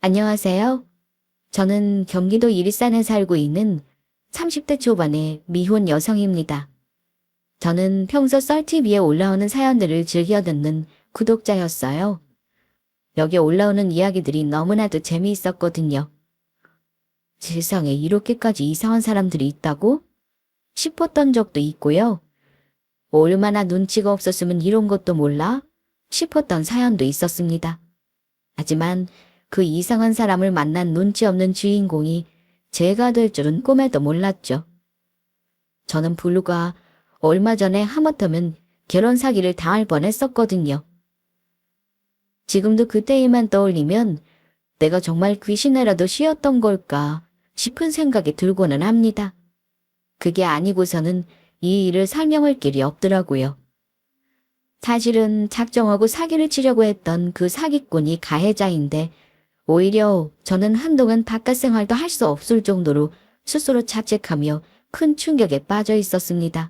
안녕하세요. 저는 경기도 일산에 살고 있는 30대 초반의 미혼 여성입니다. 저는 평소 썰TV에 올라오는 사연들을 즐겨 듣는 구독자였어요. 여기에 올라오는 이야기들이 너무나도 재미있었거든요. 세상에 이렇게까지 이상한 사람들이 있다고? 싶었던 적도 있고요. 얼마나 눈치가 없었으면 이런 것도 몰라? 싶었던 사연도 있었습니다. 하지만 그 이상한 사람을 만난 눈치 없는 주인공이 제가 될 줄은 꿈에도 몰랐죠. 저는 불과 얼마 전에 하마터면 결혼 사기를 당할 뻔했었거든요. 지금도 그때 일만 떠올리면 내가 정말 귀신이라도 씌었던 걸까 싶은 생각이 들고는 합니다. 그게 아니고서는 이 일을 설명할 길이 없더라고요. 사실은 작정하고 사기를 치려고 했던 그 사기꾼이 가해자인데 오히려 저는 한동안 바깥 생활도 할 수 없을 정도로 스스로 자책하며 큰 충격에 빠져 있었습니다.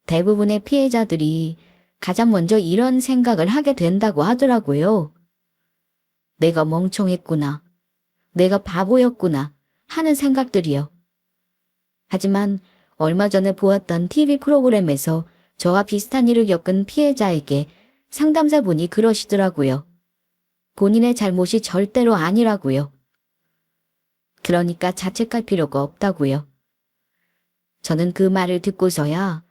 대부분의 피해자들이 가장 먼저 이런 생각을 하게 된다고 하더라고요. 내가 멍청했구나. 내가 바보였구나 하는 생각들이요. 하지만 얼마 전에 보았던 TV 프로그램에서 저와 비슷한 일을 겪은 피해자에게 상담사분이 그러시더라고요. 본인의 잘못이 절대로 아니라고요. 그러니까 자책할 필요가 없다고요. 저는 그 말을 듣고서야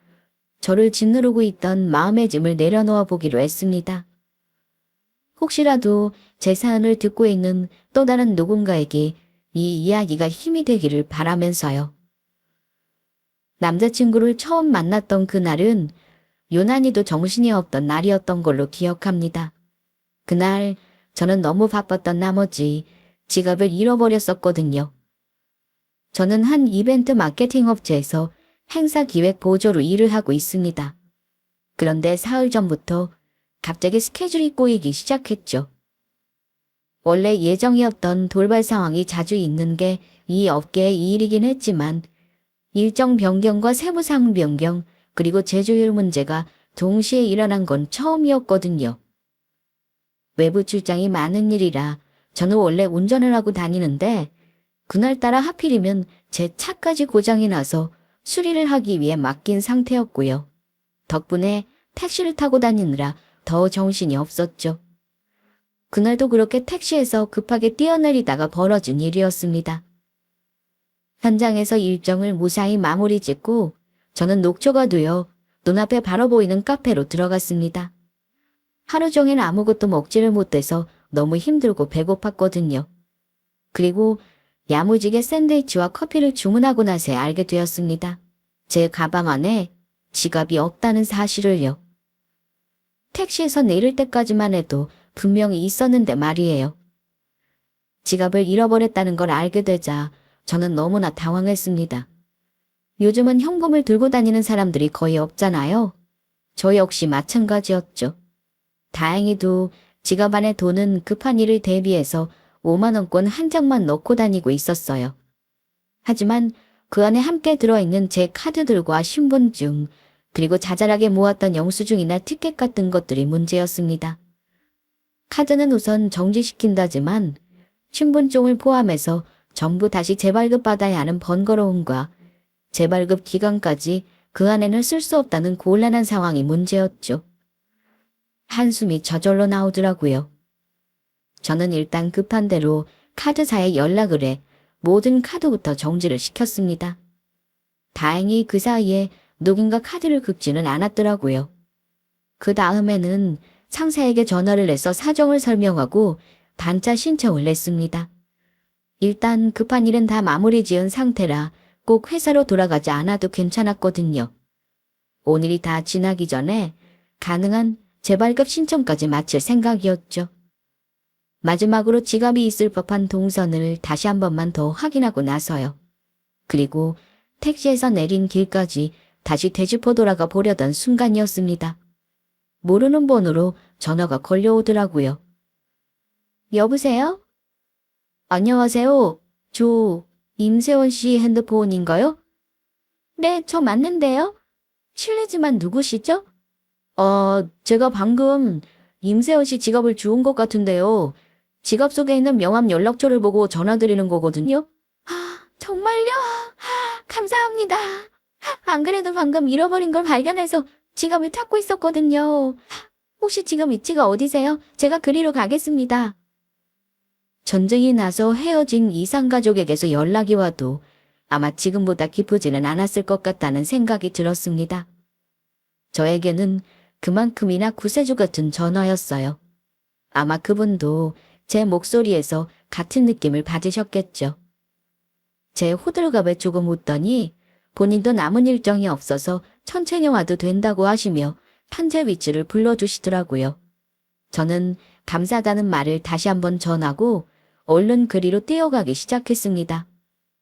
저를 짓누르고 있던 마음의 짐을 내려놓아 보기로 했습니다. 혹시라도 제 사연을 듣고 있는 또 다른 누군가에게 이 이야기가 힘이 되기를 바라면서요. 남자친구를 처음 만났던 그날은 유난히도 정신이 없던 날이었던 걸로 기억합니다. 그날 저는 너무 바빴던 나머지 지갑을 잃어버렸었거든요. 저는 한 이벤트 마케팅 업체에서 행사 기획 보조로 일을 하고 있습니다. 그런데 사흘 전부터 갑자기 스케줄이 꼬이기 시작했죠. 원래 예정이었던 돌발 상황이 자주 있는 게 이 업계의 일이긴 했지만 일정 변경과 세부사항 변경 그리고 제조율 문제가 동시에 일어난 건 처음이었거든요. 외부 출장이 많은 일이라 저는 원래 운전을 하고 다니는데 그날따라 하필이면 제 차까지 고장이 나서 수리를 하기 위해 맡긴 상태였고요. 덕분에 택시를 타고 다니느라 더 정신이 없었죠. 그날도 그렇게 택시에서 급하게 뛰어내리다가 벌어진 일이었습니다. 현장에서 일정을 무사히 마무리 짓고 저는 녹초가 되어 눈앞에 바로 보이는 카페로 들어갔습니다. 하루 종일 아무것도 먹지를 못해서 너무 힘들고 배고팠거든요. 그리고 야무지게 샌드위치와 커피를 주문하고 나서 알게 되었습니다. 제 가방 안에 지갑이 없다는 사실을요. 택시에서 내릴 때까지만 해도 분명히 있었는데 말이에요. 지갑을 잃어버렸다는 걸 알게 되자 저는 너무나 당황했습니다. 요즘은 현금을 들고 다니는 사람들이 거의 없잖아요. 저 역시 마찬가지였죠. 다행히도 지갑 안에 돈은 급한 일을 대비해서 5만원권 한 장만 넣고 다니고 있었어요. 하지만 그 안에 함께 들어있는 제 카드들과 신분증, 그리고 자잘하게 모았던 영수증이나 티켓 같은 것들이 문제였습니다. 카드는 우선 정지시킨다지만 신분증을 포함해서 전부 다시 재발급받아야 하는 번거로움과 재발급 기간까지 그 안에는 쓸 수 없다는 곤란한 상황이 문제였죠. 한숨이 저절로 나오더라고요. 저는 일단 급한 대로 카드사에 연락을 해 모든 카드부터 정지를 시켰습니다. 다행히 그 사이에 누군가 카드를 긁지는 않았더라고요. 그 다음에는 상사에게 전화를 해서 사정을 설명하고 반차 신청을 했습니다. 일단 급한 일은 다 마무리 지은 상태라 꼭 회사로 돌아가지 않아도 괜찮았거든요. 오늘이 다 지나기 전에 가능한 재발급 신청까지 마칠 생각이었죠. 마지막으로 지갑이 있을 법한 동선을 다시 한 번만 더 확인하고 나서요. 그리고 택시에서 내린 길까지 다시 되짚어 돌아가 보려던 순간이었습니다. 모르는 번호로 전화가 걸려오더라고요. 여보세요? 안녕하세요. 임세원 씨 핸드폰인가요? 네, 저 맞는데요. 실례지만 누구시죠? 제가 방금 임세원 씨 지갑을 주운 것 같은데요. 지갑 속에 있는 명함 연락처를 보고 전화드리는 거거든요. 정말요? 감사합니다. 안 그래도 방금 잃어버린 걸 발견해서 지갑을 찾고 있었거든요. 혹시 지금 위치가 어디세요? 제가 그리로 가겠습니다. 전쟁이 나서 헤어진 이산가족에게서 연락이 와도 아마 지금보다 기쁘지는 않았을 것 같다는 생각이 들었습니다. 저에게는 그만큼이나 구세주 같은 전화였어요. 아마 그분도 제 목소리에서 같은 느낌을 받으셨겠죠. 제 호들갑에 조금 웃더니 본인도 남은 일정이 없어서 천천히 와도 된다고 하시며 현재 위치를 불러주시더라고요. 저는 감사하다는 말을 다시 한번 전하고 얼른 그리로 뛰어가기 시작했습니다.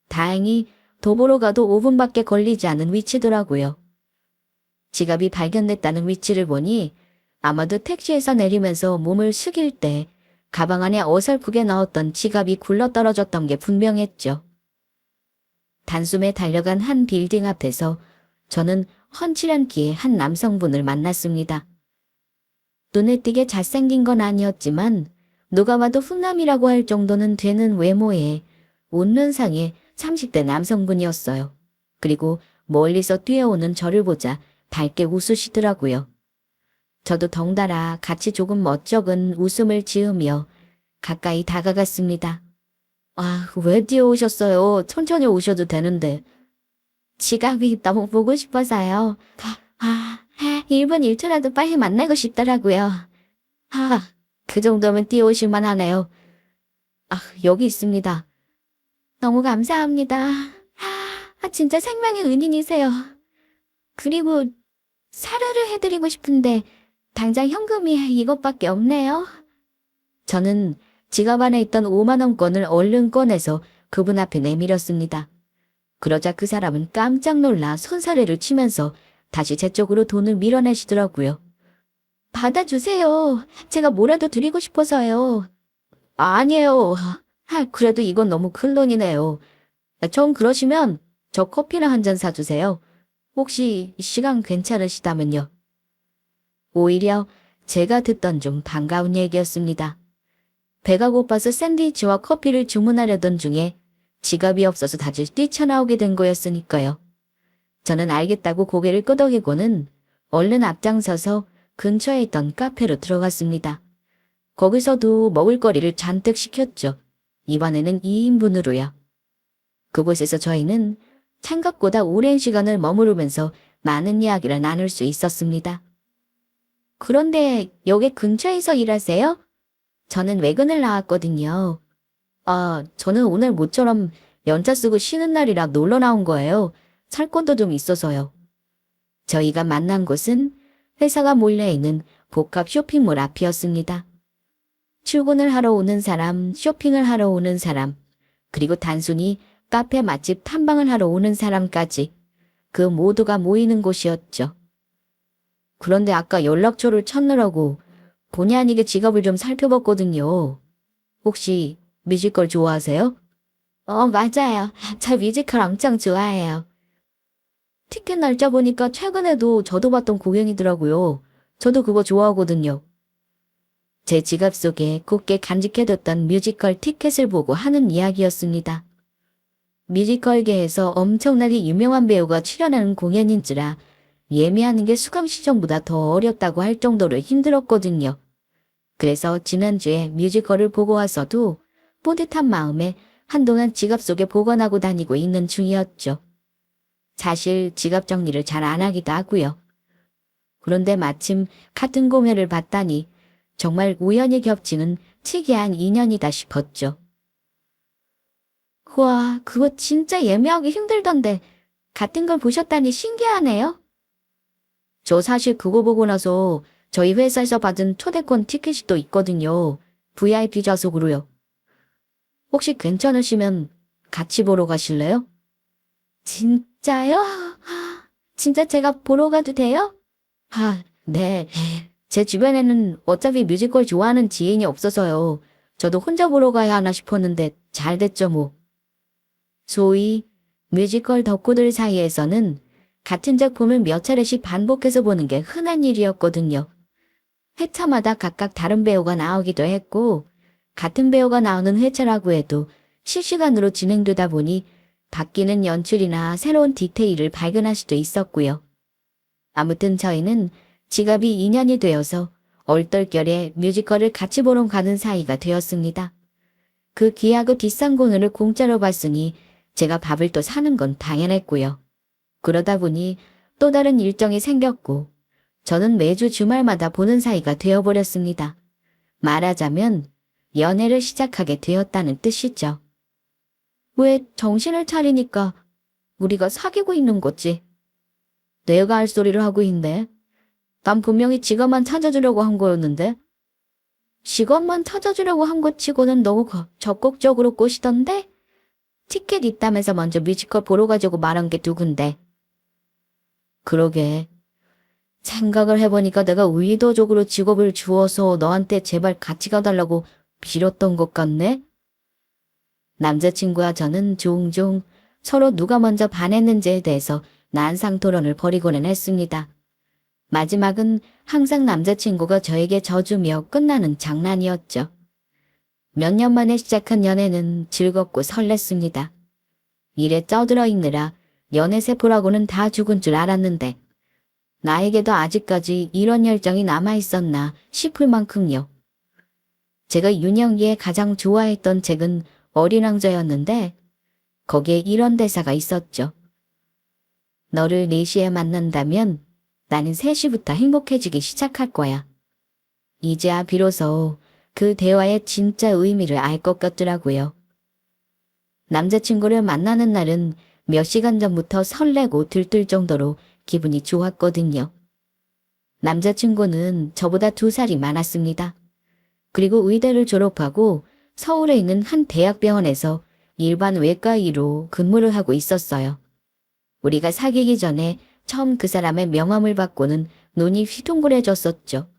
다행히 도보로 가도 5분밖에 걸리지 않은 위치더라고요. 지갑이 발견됐다는 위치를 보니 아마도 택시에서 내리면서 몸을 숙일 때 가방 안에 어설프게 넣었던 지갑이 굴러떨어졌던 게 분명했죠. 단숨에 달려간 한 빌딩 앞에서 저는 훤칠한 키의 한 남성분을 만났습니다. 눈에 띄게 잘생긴 건 아니었지만 누가 봐도 훈남이라고 할 정도는 되는 외모에 웃는 상의 30대 남성분이었어요. 그리고 멀리서 뛰어오는 저를 보자 밝게 웃으시더라고요. 저도 덩달아 같이 조금 멋쩍은 웃음을 지으며 가까이 다가갔습니다. 왜 뛰어오셨어요? 천천히 오셔도 되는데. 지갑이 너무 보고 싶어서요. 1분 1초라도 빨리 만나고 싶더라고요. 그 정도면 뛰어오실 만하네요. 여기 있습니다. 너무 감사합니다. 진짜 생명의 은인이세요. 그리고 사료를 해드리고 싶은데 당장 현금이 이것밖에 없네요. 저는 지갑 안에 있던 5만원권을 얼른 꺼내서 그분 앞에 내밀었습니다. 그러자 그 사람은 깜짝 놀라 손사래를 치면서 다시 제 쪽으로 돈을 밀어내시더라고요. 받아주세요. 제가 뭐라도 드리고 싶어서요. 아니에요. 그래도 이건 너무 큰 돈이네요. 전 그러시면 저 커피나 한 잔 사주세요. 혹시 시간 괜찮으시다면요. 오히려 제가 듣던 좀 반가운 얘기였습니다. 배가 고파서 샌드위치와 커피를 주문하려던 중에 지갑이 없어서 다시 뛰쳐나오게 된 거였으니까요. 저는 알겠다고 고개를 끄덕이고는 얼른 앞장서서 근처에 있던 카페로 들어갔습니다. 거기서도 먹을거리를 잔뜩 시켰죠. 이번에는 2인분으로요. 그곳에서 저희는 생각보다 오랜 시간을 머무르면서 많은 이야기를 나눌 수 있었습니다. 그런데 여기 근처에서 일하세요? 저는 외근을 나왔거든요. 저는 오늘 모처럼 연차 쓰고 쉬는 날이라 놀러 나온 거예요. 살 것도 좀 있어서요. 저희가 만난 곳은 회사가 몰려 있는 복합 쇼핑몰 앞이었습니다. 출근을 하러 오는 사람, 쇼핑을 하러 오는 사람, 그리고 단순히 카페 맛집 탐방을 하러 오는 사람까지 그 모두가 모이는 곳이었죠. 그런데 아까 연락처를 찾느라고 본의 아니게 지갑을 좀 살펴봤거든요. 혹시 뮤지컬 좋아하세요? 맞아요. 저 뮤지컬 엄청 좋아해요. 티켓 날짜 보니까 최근에도 저도 봤던 공연이더라고요. 저도 그거 좋아하거든요. 제 지갑 속에 곱게 간직해뒀던 뮤지컬 티켓을 보고 하는 이야기였습니다. 뮤지컬계에서 엄청나게 유명한 배우가 출연하는 공연인지라 예매하는 게 수강 시점보다 더 어렵다고 할 정도로 힘들었거든요. 그래서 지난주에 뮤지컬을 보고 와서도 뿌듯한 마음에 한동안 지갑 속에 보관하고 다니고 있는 중이었죠. 사실 지갑 정리를 잘 안 하기도 하고요. 그런데 마침 같은 공연을 봤다니 정말 우연히 겹치는 특이한 인연이다 싶었죠. 우와, 그거 진짜 예매하기 힘들던데 같은 걸 보셨다니 신기하네요. 저 사실 그거 보고 나서 저희 회사에서 받은 초대권 티켓이 또 있거든요. VIP 좌석으로요. 혹시 괜찮으시면 같이 보러 가실래요? 진짜요? 진짜 제가 보러 가도 돼요? 네. 제 주변에는 어차피 뮤지컬 좋아하는 지인이 없어서요. 저도 혼자 보러 가야 하나 싶었는데 잘 됐죠 뭐. 소위 뮤지컬 덕후들 사이에서는 같은 작품을 몇 차례씩 반복해서 보는 게 흔한 일이었거든요. 회차마다 각각 다른 배우가 나오기도 했고 같은 배우가 나오는 회차라고 해도 실시간으로 진행되다 보니 바뀌는 연출이나 새로운 디테일을 발견할 수도 있었고요. 아무튼 저희는 지갑이 2년이 되어서 얼떨결에 뮤지컬을 같이 보러 가는 사이가 되었습니다. 그 귀하고 비싼 공연을 공짜로 봤으니 제가 밥을 또 사는 건 당연했고요. 그러다 보니 또 다른 일정이 생겼고 저는 매주 주말마다 보는 사이가 되어버렸습니다. 말하자면 연애를 시작하게 되었다는 뜻이죠. 왜 정신을 차리니까 우리가 사귀고 있는 거지? 내가 할 소리를 하고 있네. 난 분명히 지갑만 찾아주려고 한 거였는데. 직업만 찾아주려고 한 것 치고는 너무 적극적으로 꼬시던데? 티켓 있다면서 먼저 뮤지컬 보러 가자고 말한 게 누군데? 그러게. 생각을 해보니까 내가 의도적으로 직업을 주어서 너한테 제발 같이 가달라고 빌었던 것 같네? 남자친구와 저는 종종 서로 누가 먼저 반했는지에 대해서 난상 토론을 벌이고는 했습니다. 마지막은 항상 남자친구가 저에게 져주며 끝나는 장난이었죠. 몇 년 만에 시작한 연애는 즐겁고 설렜습니다. 일에 쩌들어 있느라 연애세포라고는 다 죽은 줄 알았는데 나에게도 아직까지 이런 열정이 남아있었나 싶을 만큼요. 제가 윤영이의 가장 좋아했던 책은 어린 왕자였는데 거기에 이런 대사가 있었죠. 너를 4시에 만난다면 나는 3시부터 행복해지기 시작할 거야. 이제야 비로소 그 대화의 진짜 의미를 알 것 같더라고요. 남자친구를 만나는 날은 몇 시간 전부터 설레고 들뜰 정도로 기분이 좋았거든요. 남자친구는 저보다 2살이 많았습니다. 그리고 의대를 졸업하고 서울에 있는 한 대학병원에서 일반 외과의로 근무를 하고 있었어요. 우리가 사귀기 전에 처음 그 사람의 명함을 받고는 눈이 휘둥그레졌었죠.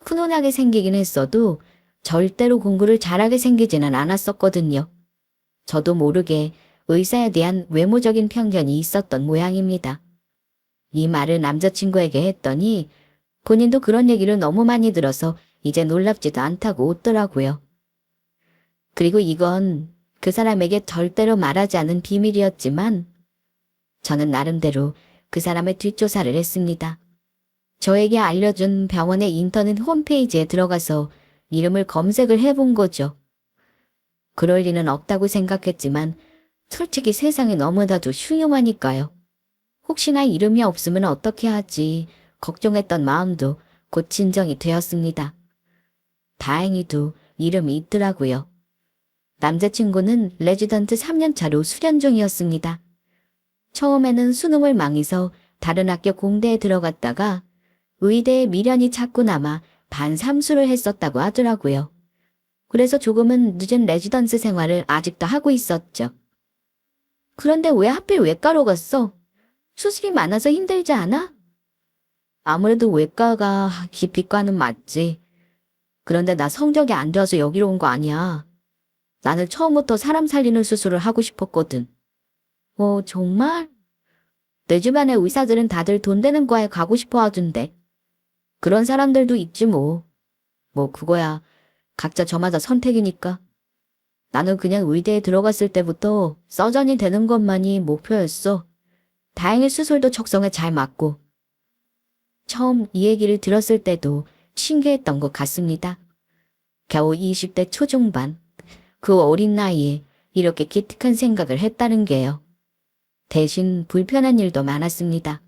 훈훈하게 생기긴 했어도 절대로 공부를 잘하게 생기지는 않았었거든요. 저도 모르게 의사에 대한 외모적인 편견이 있었던 모양입니다. 이 말을 남자친구에게 했더니 본인도 그런 얘기를 너무 많이 들어서 이제 놀랍지도 않다고 웃더라고요. 그리고 이건 그 사람에게 절대로 말하지 않은 비밀이었지만 저는 나름대로 그 사람의 뒷조사를 했습니다. 저에게 알려준 병원의 인터넷 홈페이지에 들어가서 이름을 검색을 해본 거죠. 그럴 리는 없다고 생각했지만 솔직히 세상에 너무나도 흉흉하니까요. 혹시나 이름이 없으면 어떻게 하지 걱정했던 마음도 곧 진정이 되었습니다. 다행히도 이름이 있더라고요. 남자친구는 레지던트 3년차로 수련 중이었습니다. 처음에는 수능을 망해서 다른 학교 공대에 들어갔다가 의대에 미련이 자꾸 남아 반삼수를 했었다고 하더라고요. 그래서 조금은 늦은 레지던스 생활을 아직도 하고 있었죠. 그런데 왜 하필 외과로 갔어? 수술이 많아서 힘들지 않아? 아무래도 외과가 기피과는 맞지. 그런데 나 성적이 안 좋아서 여기로 온 거 아니야. 나는 처음부터 사람 살리는 수술을 하고 싶었거든. 정말? 내 주변의 의사들은 다들 돈 되는 과에 가고 싶어 하던데. 그런 사람들도 있지 뭐. 그거야. 각자 저마다 선택이니까. 나는 그냥 의대에 들어갔을 때부터 서전이 되는 것만이 목표였어. 다행히 수술도 적성에 잘 맞고. 처음 이 얘기를 들었을 때도 신기했던 것 같습니다. 겨우 20대 초중반. 그 어린 나이에 이렇게 기특한 생각을 했다는 게요. 대신 불편한 일도 많았습니다.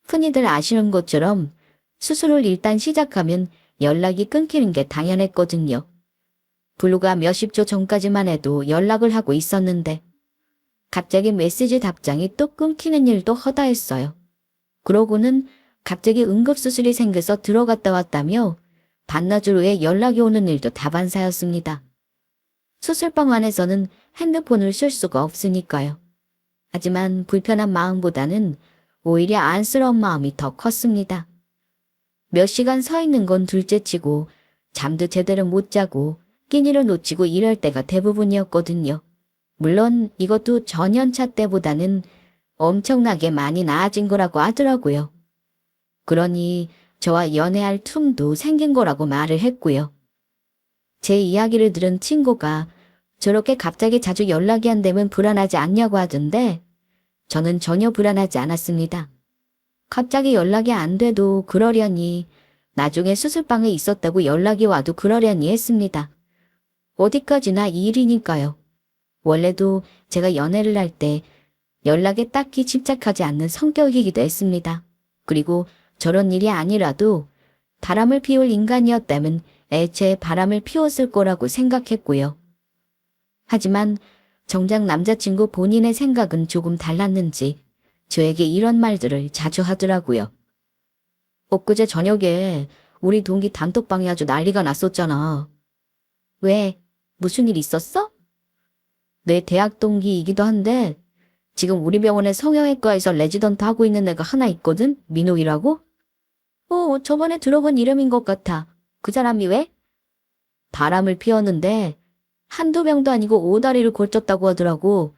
흔히들 아시는 것처럼 수술을 일단 시작하면 연락이 끊기는 게 당연했거든요. 불과 몇십 초 전까지만 해도 연락을 하고 있었는데 갑자기 메시지 답장이 또 끊기는 일도 허다했어요. 그러고는 갑자기 응급수술이 생겨서 들어갔다 왔다며 반나절 후에 연락이 오는 일도 다반사였습니다. 수술방 안에서는 핸드폰을 쓸 수가 없으니까요. 하지만 불편한 마음보다는 오히려 안쓰러운 마음이 더 컸습니다. 몇 시간 서 있는 건 둘째치고 잠도 제대로 못 자고 끼니를 놓치고 이럴 때가 대부분이었거든요. 물론 이것도 전연차 때보다는 엄청나게 많이 나아진 거라고 하더라고요. 그러니 저와 연애할 틈도 생긴 거라고 말을 했고요. 제 이야기를 들은 친구가 저렇게 갑자기 자주 연락이 안 되면 불안하지 않냐고 하던데 저는 전혀 불안하지 않았습니다. 갑자기 연락이 안 돼도 그러려니 나중에 수술방에 있었다고 연락이 와도 그러려니 했습니다. 어디까지나 이 일이니까요. 원래도 제가 연애를 할 때 연락에 딱히 집착하지 않는 성격이기도 했습니다. 그리고 저런 일이 아니라도 바람을 피울 인간이었다면 애초에 바람을 피웠을 거라고 생각했고요. 하지만 정작 남자친구 본인의 생각은 조금 달랐는지 저에게 이런 말들을 자주 하더라고요. 엊그제 저녁에 우리 동기 단톡방이 아주 난리가 났었잖아. 왜? 무슨 일 있었어? 내 대학 동기이기도 한데 지금 우리 병원의 성형외과에서 레지던트 하고 있는 애가 하나 있거든? 민호이라고? 저번에 들어본 이름인 것 같아. 그 사람이 왜? 바람을 피웠는데 한두 명도 아니고 오다리를 걸쳤다고 하더라고.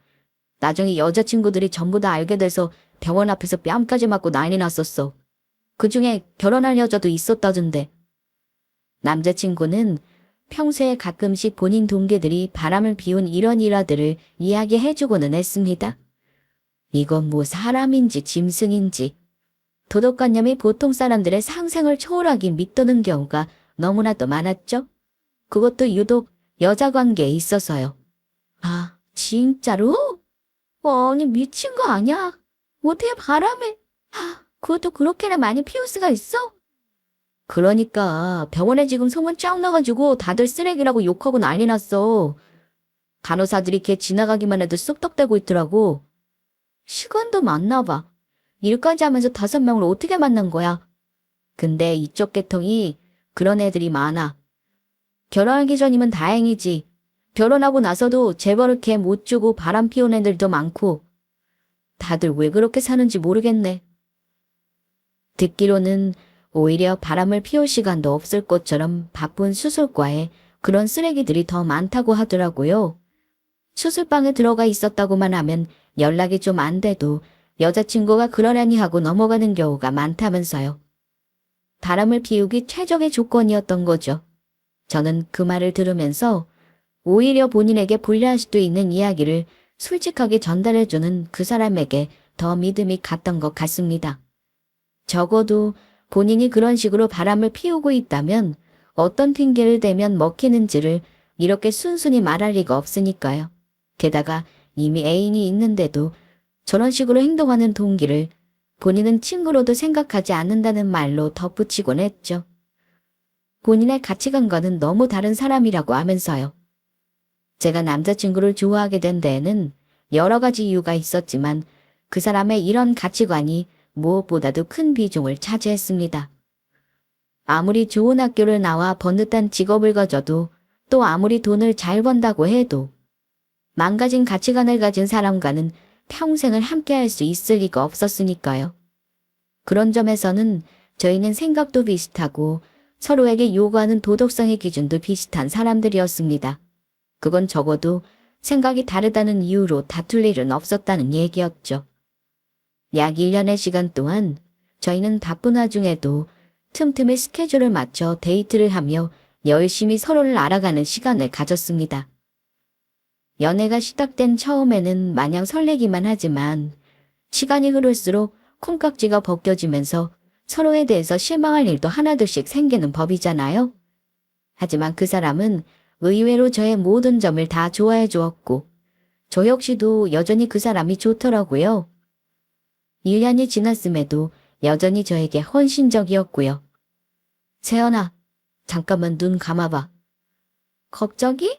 나중에 여자친구들이 전부 다 알게 돼서 병원 앞에서 뺨까지 맞고 난리 났었어. 그중에 결혼할 여자도 있었다던데. 남자친구는 평소에 가끔씩 본인 동기들이 바람을 피운 이런 일화들을 이야기해주고는 했습니다. 이건 뭐 사람인지 짐승인지 도덕관념이 보통 사람들의 상상을 초월하기 믿도는 경우가 너무나도 많았죠. 그것도 유독 여자 관계에 있어서요. 아, 진짜로? 아니 미친 거 아니야? 어떻게 바람을... 그것도 그렇게나 많이 피울 수가 있어? 그러니까 병원에 지금 소문 쫙 나가지고 다들 쓰레기라고 욕하고 난리 났어. 간호사들이 걔 지나가기만 해도 쑥덕대고 있더라고. 시간도 많나 봐. 일까지 하면서 5명을 어떻게 만난 거야? 근데 이쪽 계통이 그런 애들이 많아. 결혼하기 전이면 다행이지. 결혼하고 나서도 재벌을 걔 못 주고 바람 피운 애들도 많고. 다들 왜 그렇게 사는지 모르겠네. 듣기로는 오히려 바람을 피울 시간도 없을 것처럼 바쁜 수술과에 그런 쓰레기들이 더 많다고 하더라고요. 수술방에 들어가 있었다고만 하면 연락이 좀 안 돼도 여자친구가 그러려니 하고 넘어가는 경우가 많다면서요. 바람을 피우기 최적의 조건이었던 거죠. 저는 그 말을 들으면서 오히려 본인에게 불리할 수도 있는 이야기를 솔직하게 전달해주는 그 사람에게 더 믿음이 갔던 것 같습니다. 적어도 본인이 그런 식으로 바람을 피우고 있다면 어떤 핑계를 대면 먹히는지를 이렇게 순순히 말할 리가 없으니까요. 게다가 이미 애인이 있는데도 저런 식으로 행동하는 동기를 본인은 친구로도 생각하지 않는다는 말로 덧붙이곤 했죠. 본인의 가치관과는 너무 다른 사람이라고 하면서요. 제가 남자친구를 좋아하게 된 데에는 여러 가지 이유가 있었지만 그 사람의 이런 가치관이 무엇보다도 큰 비중을 차지했습니다. 아무리 좋은 학교를 나와 번듯한 직업을 가져도 또 아무리 돈을 잘 번다고 해도 망가진 가치관을 가진 사람과는 평생을 함께할 수 있을 리가 없었으니까요. 그런 점에서는 저희는 생각도 비슷하고 서로에게 요구하는 도덕성의 기준도 비슷한 사람들이었습니다. 그건 적어도 생각이 다르다는 이유로 다툴 일은 없었다는 얘기였죠. 약 1년의 시간 동안 저희는 바쁜 와중에도 틈틈이 스케줄을 맞춰 데이트를 하며 열심히 서로를 알아가는 시간을 가졌습니다. 연애가 시작된 처음에는 마냥 설레기만 하지만 시간이 흐를수록 콩깍지가 벗겨지면서 서로에 대해서 실망할 일도 하나둘씩 생기는 법이잖아요. 하지만 그 사람은 의외로 저의 모든 점을 다 좋아해 주었고 저 역시도 여전히 그 사람이 좋더라고요. 1년이 지났음에도 여전히 저에게 헌신적이었고요. 세연아, 잠깐만 눈 감아봐. 갑자기?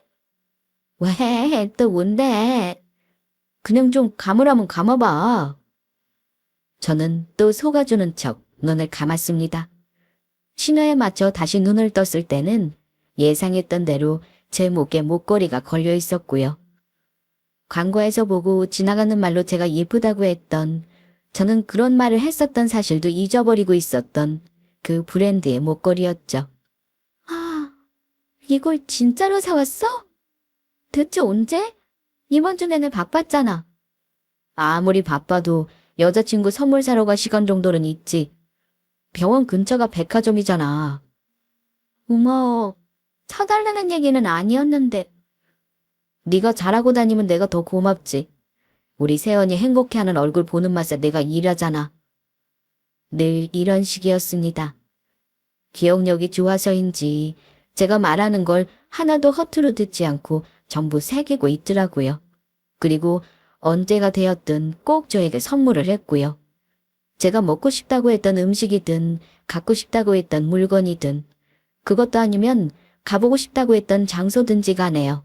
왜? 또 뭔데? 그냥 좀 감으라면 감아봐. 저는 또 속아주는 척 눈을 감았습니다. 신호에 맞춰 다시 눈을 떴을 때는 예상했던 대로 제 목에 목걸이가 걸려 있었고요. 광고에서 보고 지나가는 말로 제가 예쁘다고 했던, 저는 그런 말을 했었던 사실도 잊어버리고 있었던 그 브랜드의 목걸이였죠. 아, 이걸 진짜로 사왔어? 대체 언제? 이번 주 내내 바빴잖아. 아무리 바빠도 여자친구 선물 사러 갈 시간 정도는 있지. 병원 근처가 백화점이잖아. 고마워. 사달라는 얘기는 아니었는데. 네가 잘하고 다니면 내가 더 고맙지. 우리 세연이 행복해하는 얼굴 보는 맛에 내가 일하잖아. 늘 이런 식이었습니다. 기억력이 좋아서인지 제가 말하는 걸 하나도 허투루 듣지 않고 전부 새기고 있더라고요. 그리고 언제가 되었든 꼭 저에게 선물을 했고요. 제가 먹고 싶다고 했던 음식이든 갖고 싶다고 했던 물건이든 그것도 아니면 가보고 싶다고 했던 장소든지 간에요.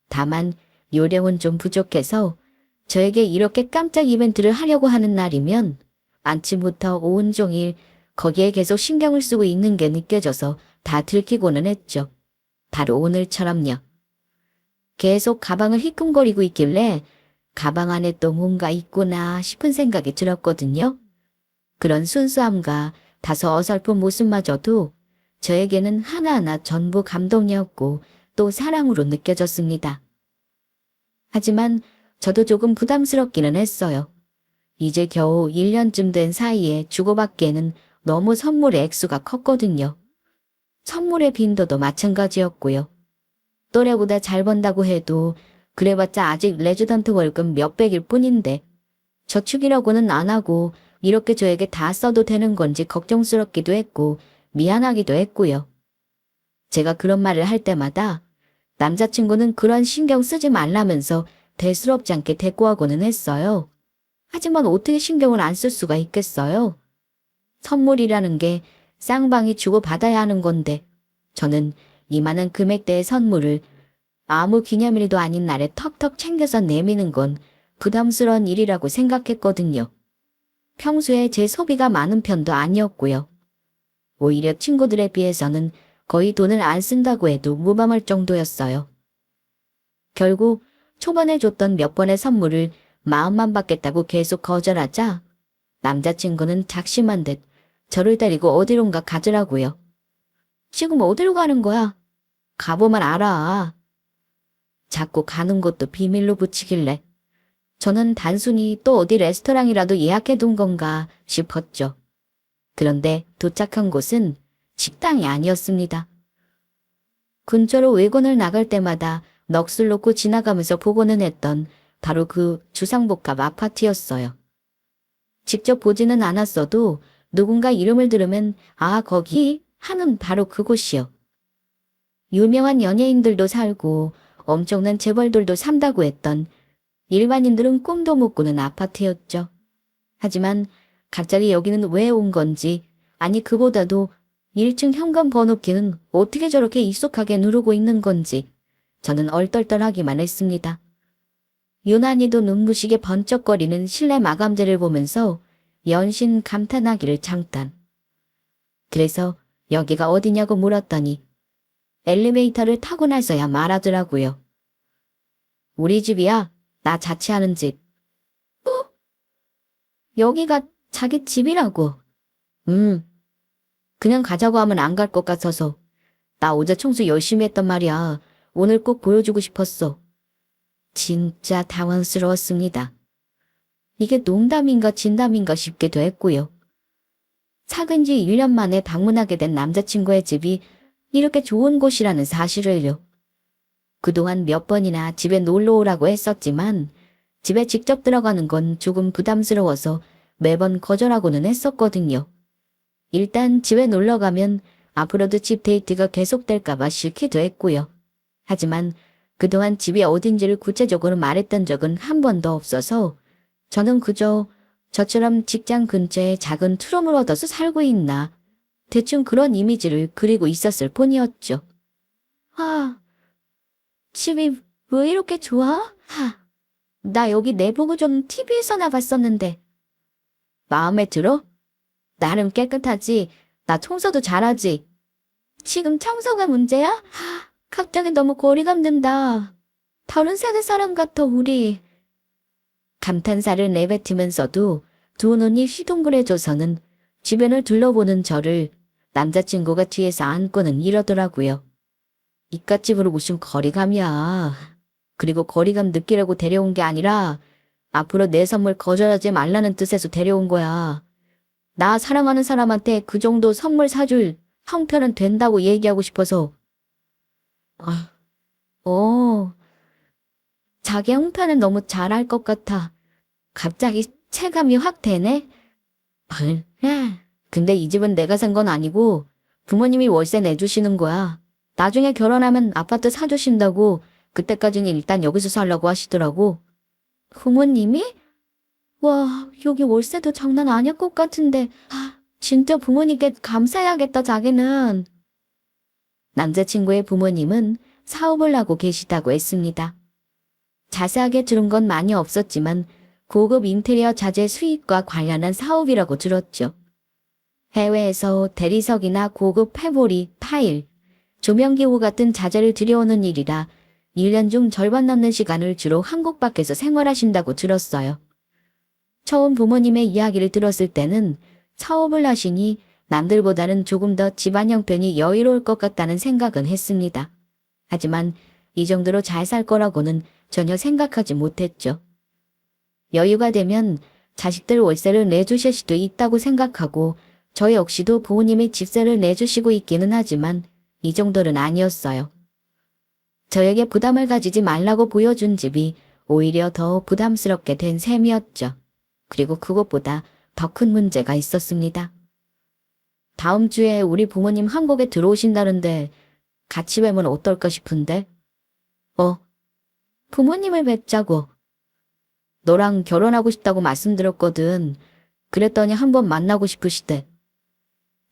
다만 요령은 좀 부족해서 저에게 이렇게 깜짝 이벤트를 하려고 하는 날이면 아침부터 온종일 거기에 계속 신경을 쓰고 있는 게 느껴져서 다 들키고는 했죠. 바로 오늘처럼요. 계속 가방을 휘끈거리고 있길래 가방 안에 또 뭔가 있구나 싶은 생각이 들었거든요. 그런 순수함과 다소 어설픈 모습마저도 저에게는 하나하나 전부 감동이었고 또 사랑으로 느껴졌습니다. 하지만 저도 조금 부담스럽기는 했어요. 이제 겨우 1년쯤 된 사이에 주고받기에는 너무 선물의 액수가 컸거든요. 선물의 빈도도 마찬가지였고요. 또래보다 잘 번다고 해도 그래봤자 아직 레지던트 월급 몇백일 뿐인데 저축이라고는 안 하고 이렇게 저에게 다 써도 되는 건지 걱정스럽기도 했고 미안하기도 했고요. 제가 그런 말을 할 때마다 남자친구는 그런 신경 쓰지 말라면서 대수롭지 않게 대꾸하고는 했어요. 하지만 어떻게 신경을 안 쓸 수가 있겠어요? 선물이라는 게 쌍방이 주고받아야 하는 건데 저는 이만한 금액대의 선물을 아무 기념일도 아닌 날에 턱턱 챙겨서 내미는 건 부담스러운 일이라고 생각했거든요. 평소에 제 소비가 많은 편도 아니었고요. 오히려 친구들에 비해서는 거의 돈을 안 쓴다고 해도 무방할 정도였어요. 결국 초반에 줬던 몇 번의 선물을 마음만 받겠다고 계속 거절하자 남자친구는 작심한 듯 저를 데리고 어디론가 가더라고요. 지금 어디로 가는 거야? 가보면 알아. 자꾸 가는 것도 비밀로 붙이길래 저는 단순히 또 어디 레스토랑이라도 예약해둔 건가 싶었죠. 그런데 도착한 곳은 식당이 아니었습니다. 근처로 외근을 나갈 때마다 넋을 놓고 지나가면서 보고는 했던 바로 그 주상복합 아파트였어요. 직접 보지는 않았어도 누군가 이름을 들으면 아 거기 하는 바로 그곳이요. 유명한 연예인들도 살고 엄청난 재벌들도 산다고 했던 일반인들은 꿈도 못 꾸는 아파트였죠. 하지만 갑자기 여기는 왜 온 건지 아니 그보다도 1층 현관 번호키는 어떻게 저렇게 익숙하게 누르고 있는 건지 저는 얼떨떨하기만 했습니다. 유난히도 눈부시게 번쩍거리는 실내 마감재를 보면서 연신 감탄하기를 장단. 그래서 여기가 어디냐고 물었더니 엘리베이터를 타고 나서야 말하더라고요. 우리 집이야. 나 자취하는 집. 여기가 자기 집이라고. 그냥 가자고 하면 안 갈 것 같아서. 나 어제 청소 열심히 했단 말이야. 오늘 꼭 보여주고 싶었어. 진짜 당황스러웠습니다. 이게 농담인가 진담인가 싶기도 했고요. 사귄 지 1년 만에 방문하게 된 남자친구의 집이 이렇게 좋은 곳이라는 사실을요. 그동안 몇 번이나 집에 놀러 오라고 했었지만 집에 직접 들어가는 건 조금 부담스러워서 매번 거절하고는 했었거든요. 일단 집에 놀러 가면 앞으로도 집 데이트가 계속될까봐 싫기도 했고요. 하지만 그동안 집이 어딘지를 구체적으로 말했던 적은 한 번도 없어서 저는 그저 저처럼 직장 근처에 작은 투룸을 얻어서 살고 있나 대충 그런 이미지를 그리고 있었을 뿐이었죠. 집이 왜 이렇게 좋아? 나 여기 내보고 좀 TV에서나 봤었는데. 마음에 들어? 나름 깨끗하지. 나 청소도 잘하지. 지금 청소가 문제야? 갑자기 너무 거리감 든다. 다른 세대 사람 같아 우리. 감탄사를 내뱉으면서도 두 눈이 휘둥그레져서는 주변을 둘러보는 저를 남자친구가 뒤에서 안고는 이러더라고요. 이깟집으로 무슨 거리감이야. 그리고 거리감 느끼려고 데려온 게 아니라 앞으로 내 선물 거절하지 말라는 뜻에서 데려온 거야. 나 사랑하는 사람한테 그 정도 선물 사줄 형편은 된다고 얘기하고 싶어서. 아, 어, 자기 형편을 너무 잘할 것 같아. 갑자기 체감이 확 되네? 헐, 야. 근데 이 집은 내가 산 건 아니고 부모님이 월세 내주시는 거야. 나중에 결혼하면 아파트 사주신다고 그때까지는 일단 여기서 살라고 하시더라고. 부모님이? 와, 여기 월세도 장난 아닐 것 같은데. 진짜 부모님께 감사해야겠다, 자기는. 남자친구의 부모님은 사업을 하고 계시다고 했습니다. 자세하게 들은 건 많이 없었지만 고급 인테리어 자재 수입과 관련한 사업이라고 들었죠. 해외에서 대리석이나 고급 패보리, 타일, 조명기구 같은 자재를 들여오는 일이라 1년 중 절반 넘는 시간을 주로 한국 밖에서 생활하신다고 들었어요. 처음 부모님의 이야기를 들었을 때는 사업을 하시니 남들보다는 조금 더 집안 형편이 여유로울 것 같다는 생각은 했습니다. 하지만 이 정도로 잘 살 거라고는 전혀 생각하지 못했죠. 여유가 되면 자식들 월세를 내주실 수도 있다고 생각하고 저 역시도 부모님이 집세를 내주시고 있기는 하지만 이 정도는 아니었어요. 저에게 부담을 가지지 말라고 보여준 집이 오히려 더 부담스럽게 된 셈이었죠. 그리고 그것보다 더 큰 문제가 있었습니다. 다음 주에 우리 부모님 한국에 들어오신다는데 같이 뵈면 어떨까 싶은데? 부모님을 뵙자고. 너랑 결혼하고 싶다고 말씀드렸거든. 그랬더니 한번 만나고 싶으시대.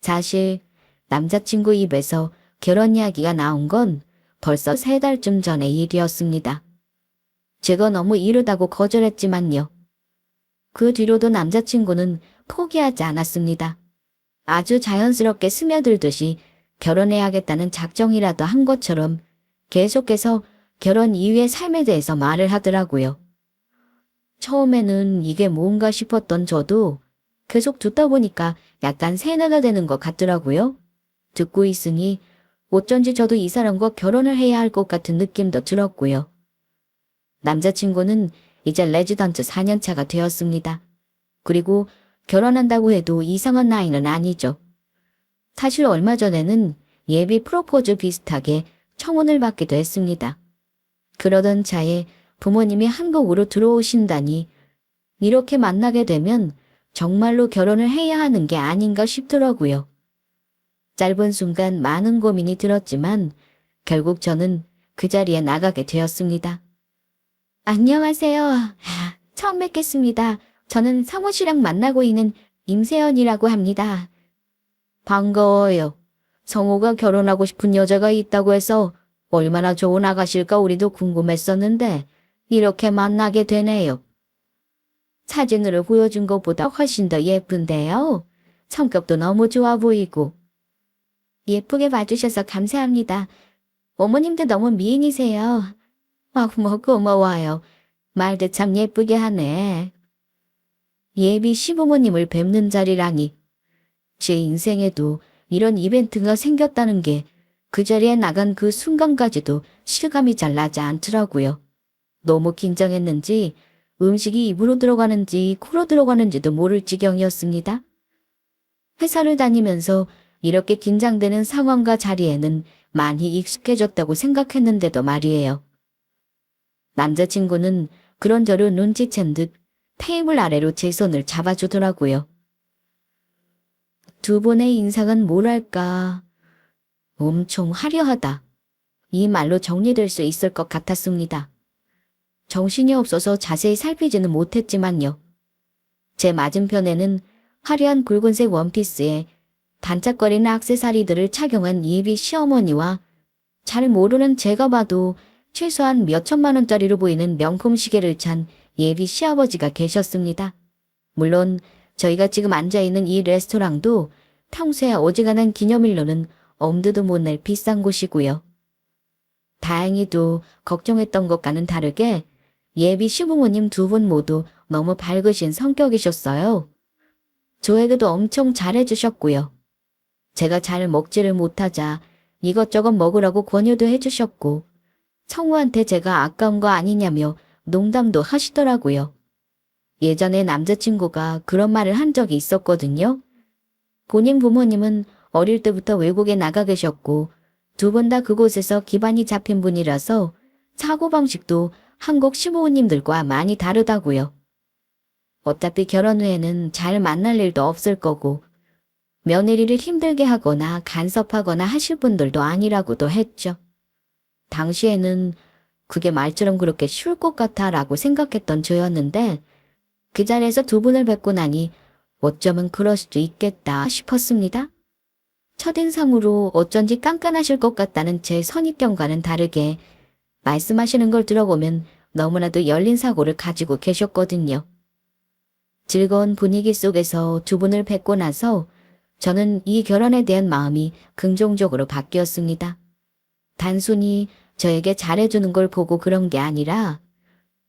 사실 남자친구 입에서 결혼 이야기가 나온 건 벌써 3달쯤 전의 일이었습니다. 제가 너무 이르다고 거절했지만요. 그 뒤로도 남자친구는 포기하지 않았습니다. 아주 자연스럽게 스며들듯이 결혼해야겠다는 작정이라도 한 것처럼 계속해서 결혼 이후의 삶에 대해서 말을 하더라고요. 처음에는 이게 뭔가 싶었던 저도 계속 듣다 보니까 약간 세뇌가 되는 것 같더라고요. 듣고 있으니 어쩐지 저도 이 사람과 결혼을 해야 할 것 같은 느낌도 들었고요. 남자친구는 이제 레지던트 4년차가 되었습니다. 그리고 결혼한다고 해도 이상한 나이는 아니죠. 사실 얼마 전에는 예비 프로포즈 비슷하게 청혼을 받기도 했습니다. 그러던 차에 부모님이 한국으로 들어오신다니 이렇게 만나게 되면 정말로 결혼을 해야 하는 게 아닌가 싶더라고요. 짧은 순간 많은 고민이 들었지만 결국 저는 그 자리에 나가게 되었습니다. 안녕하세요. 처음 뵙겠습니다. 저는 성우 씨랑 만나고 있는 임세연이라고 합니다. 반가워요. 성우가 결혼하고 싶은 여자가 있다고 해서 얼마나 좋은 아가씨일까 우리도 궁금했었는데 이렇게 만나게 되네요. 사진으로 보여준 것보다 훨씬 더 예쁜데요. 성격도 너무 좋아 보이고. 예쁘게 봐주셔서 감사합니다. 어머님도 너무 미인이세요. 고마워요. 말도 참 예쁘게 하네. 예비 시부모님을 뵙는 자리라니. 제 인생에도 이런 이벤트가 생겼다는 게 그 자리에 나간 그 순간까지도 실감이 잘 나지 않더라고요. 너무 긴장했는지 음식이 입으로 들어가는지 코로 들어가는지도 모를 지경이었습니다. 회사를 다니면서 이렇게 긴장되는 상황과 자리에는 많이 익숙해졌다고 생각했는데도 말이에요. 남자친구는 그런 저를 눈치챈 듯 테이블 아래로 제 손을 잡아주더라고요. 두 분의 인상은 뭐랄까 엄청 화려하다. 이 말로 정리될 수 있을 것 같았습니다. 정신이 없어서 자세히 살피지는 못했지만요. 제 맞은편에는 화려한 붉은색 원피스에 반짝거리는 액세서리들을 착용한 예비 시어머니와 잘 모르는 제가 봐도 최소한 몇천만 원짜리로 보이는 명품 시계를 찬 예비 시아버지가 계셨습니다. 물론 저희가 지금 앉아있는 이 레스토랑도 평소에 어지간한 기념일로는 엄두도 못 낼 비싼 곳이고요. 다행히도 걱정했던 것과는 다르게 예비 시부모님 두 분 모두 너무 밝으신 성격이셨어요. 저에게도 엄청 잘해주셨고요. 제가 잘 먹지를 못하자 이것저것 먹으라고 권유도 해주셨고 성우한테 제가 아까운 거 아니냐며 농담도 하시더라고요. 예전에 남자친구가 그런 말을 한 적이 있었거든요. 본인 부모님은 어릴 때부터 외국에 나가 계셨고 두 분 다 그곳에서 기반이 잡힌 분이라서 사고방식도 한국 시부모님들과 많이 다르다고요. 어차피 결혼 후에는 잘 만날 일도 없을 거고 며느리를 힘들게 하거나 간섭하거나 하실 분들도 아니라고도 했죠. 당시에는 그게 말처럼 그렇게 쉬울 것 같아 라고 생각했던 저였는데 그 자리에서 두 분을 뵙고 나니 어쩌면 그럴 수도 있겠다 싶었습니다. 첫인상으로 어쩐지 깐깐하실 것 같다는 제 선입견과는 다르게 말씀하시는 걸 들어보면 너무나도 열린 사고를 가지고 계셨거든요. 즐거운 분위기 속에서 두 분을 뵙고 나서 저는 이 결혼에 대한 마음이 긍정적으로 바뀌었습니다. 단순히 저에게 잘해주는 걸 보고 그런 게 아니라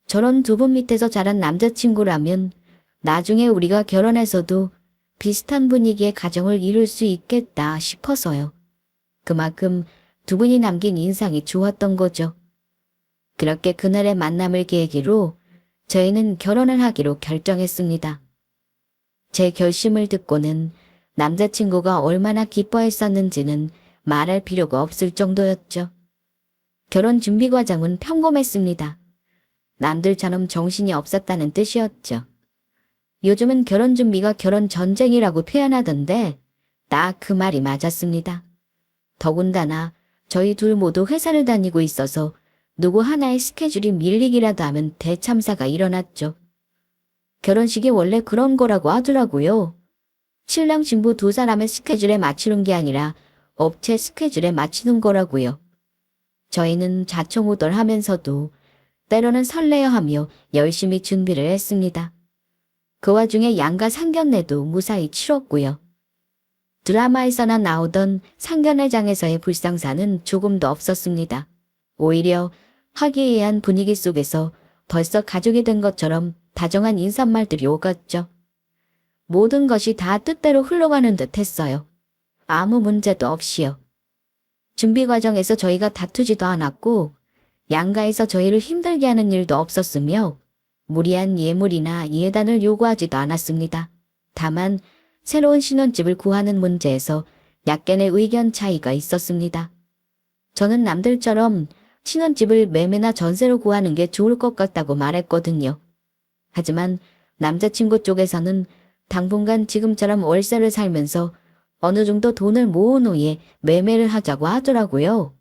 저런 두 분 밑에서 자란 남자친구라면 나중에 우리가 결혼해서도 비슷한 분위기의 가정을 이룰 수 있겠다 싶어서요. 그만큼 두 분이 남긴 인상이 좋았던 거죠. 그렇게 그날의 만남을 계기로 저희는 결혼을 하기로 결정했습니다. 제 결심을 듣고는 남자친구가 얼마나 기뻐했었는지는 말할 필요가 없을 정도였죠. 결혼 준비 과정은 평범했습니다. 남들처럼 정신이 없었다는 뜻이었죠. 요즘은 결혼 준비가 결혼 전쟁이라고 표현하던데 딱 그 말이 맞았습니다. 더군다나 저희 둘 모두 회사를 다니고 있어서 누구 하나의 스케줄이 밀리기라도 하면 대참사가 일어났죠. 결혼식이 원래 그런 거라고 하더라고요. 신랑 신부 두 사람의 스케줄에 맞추는 게 아니라 업체 스케줄에 맞추는 거라고요. 저희는 좌충우돌하면서도 때로는 설레어하며 열심히 준비를 했습니다. 그 와중에 양가 상견례도 무사히 치렀고요. 드라마에서나 나오던 상견례장에서의 불상사는 조금도 없었습니다. 오히려 화기애애한 분위기 속에서 벌써 가족이 된 것처럼 다정한 인사말들이 오갔죠. 모든 것이 다 뜻대로 흘러가는 듯 했어요. 아무 문제도 없이요. 준비 과정에서 저희가 다투지도 않았고 양가에서 저희를 힘들게 하는 일도 없었으며 무리한 예물이나 예단을 요구하지도 않았습니다. 다만 새로운 신혼집을 구하는 문제에서 약간의 의견 차이가 있었습니다. 저는 남들처럼 신혼집을 매매나 전세로 구하는 게 좋을 것 같다고 말했거든요. 하지만 남자친구 쪽에서는 당분간 지금처럼 월세를 살면서 어느 정도 돈을 모은 후에 매매를 하자고 하더라고요.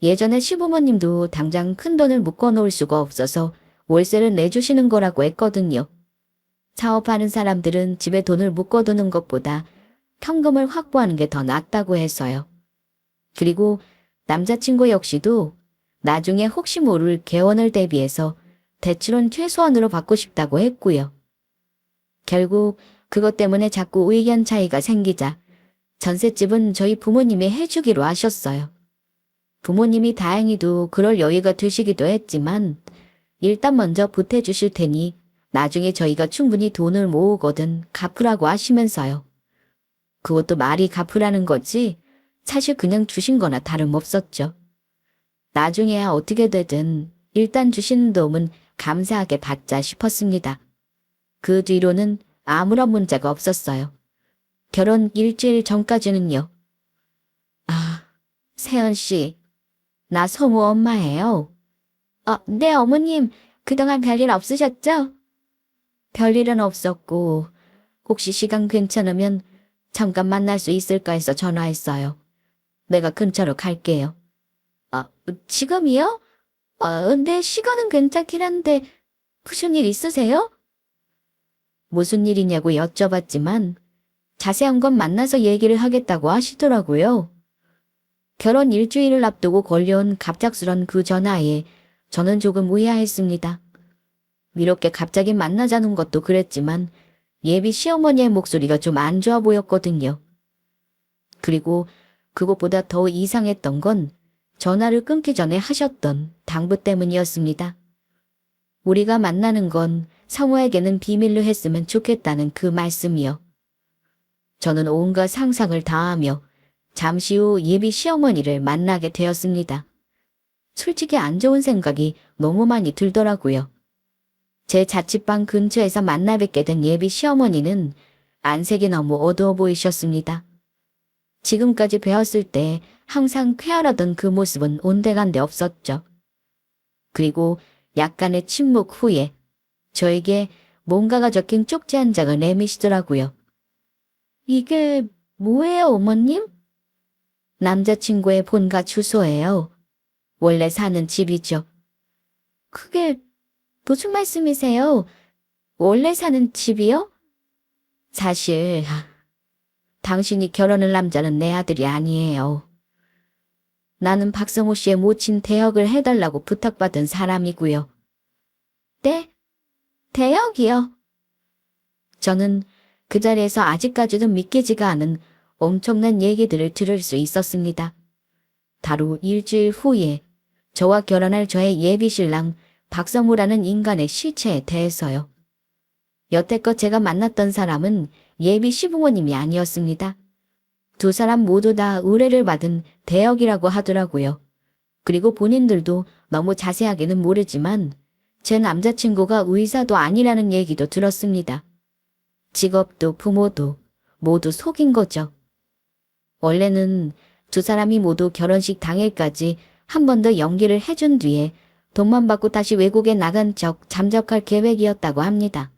예전에 시부모님도 당장 큰 돈을 묶어놓을 수가 없어서 월세를 내주시는 거라고 했거든요. 사업하는 사람들은 집에 돈을 묶어두는 것보다 현금을 확보하는 게 더 낫다고 해서요. 그리고 남자친구 역시도 나중에 혹시 모를 개원을 대비해서 대출은 최소한으로 받고 싶다고 했고요. 결국 그것 때문에 자꾸 의견 차이가 생기자 전셋집은 저희 부모님이 해주기로 하셨어요. 부모님이 다행히도 그럴 여유가 되시기도 했지만 일단 먼저 보태주실 테니 나중에 저희가 충분히 돈을 모으거든 갚으라고 하시면서요. 그것도 말이 갚으라는 거지 사실 그냥 주신 거나 다름없었죠. 나중에야 어떻게 되든 일단 주시는 도움은 감사하게 받자 싶었습니다. 그 뒤로는 아무런 문제가 없었어요. 결혼 일주일 전까지는요. 아, 세연씨, 나 성우 엄마예요. 네 어머님, 그동안 별일 없으셨죠? 별일은 없었고 혹시 시간 괜찮으면 잠깐 만날 수 있을까 해서 전화했어요. 내가 근처로 갈게요. 지금이요? 네, 시간은 괜찮긴 한데 무슨 일 있으세요? 무슨 일이냐고 여쭤봤지만 자세한 건 만나서 얘기를 하겠다고 하시더라고요. 결혼 일주일을 앞두고 걸려온 갑작스런 그 전화에 저는 조금 의아했습니다. 이렇게 갑자기 만나자는 것도 그랬지만 예비 시어머니의 목소리가 좀 안 좋아 보였거든요. 그리고 그것보다 더 이상했던 건 전화를 끊기 전에 하셨던 당부 때문이었습니다. 우리가 만나는 건 성우에게는 비밀로 했으면 좋겠다는 그 말씀이요. 저는 온갖 상상을 다하며 잠시 후 예비 시어머니를 만나게 되었습니다. 솔직히 안 좋은 생각이 너무 많이 들더라고요. 제 자취방 근처에서 만나 뵙게 된 예비 시어머니는 안색이 너무 어두워 보이셨습니다. 지금까지 배웠을 때 항상 쾌활하던 그 모습은 온데간데 없었죠. 그리고 약간의 침묵 후에 저에게 뭔가가 적힌 쪽지 한 장을 내미시더라고요. 이게 뭐예요, 어머님? 남자친구의 본가 주소예요. 원래 사는 집이죠. 그게 무슨 말씀이세요? 원래 사는 집이요? 사실 당신이 결혼할 남자는 내 아들이 아니에요. 나는 박성호 씨의 모친 대역을 해달라고 부탁받은 사람이고요. 네? 대역이요? 저는 그 자리에서 아직까지도 믿기지가 않은 엄청난 얘기들을 들을 수 있었습니다. 바로 일주일 후에 저와 결혼할 저의 예비신랑 박성호라는 인간의 실체에 대해서요. 여태껏 제가 만났던 사람은 예비 시부모님이 아니었습니다. 두 사람 모두 다 의뢰를 받은 대역이라고 하더라고요. 그리고 본인들도 너무 자세하게는 모르지만 제 남자친구가 의사도 아니라는 얘기도 들었습니다. 직업도 부모도 모두 속인 거죠. 원래는 두 사람이 모두 결혼식 당일까지 한 번 더 연기를 해준 뒤에 돈만 받고 다시 외국에 나간 척 잠적할 계획이었다고 합니다.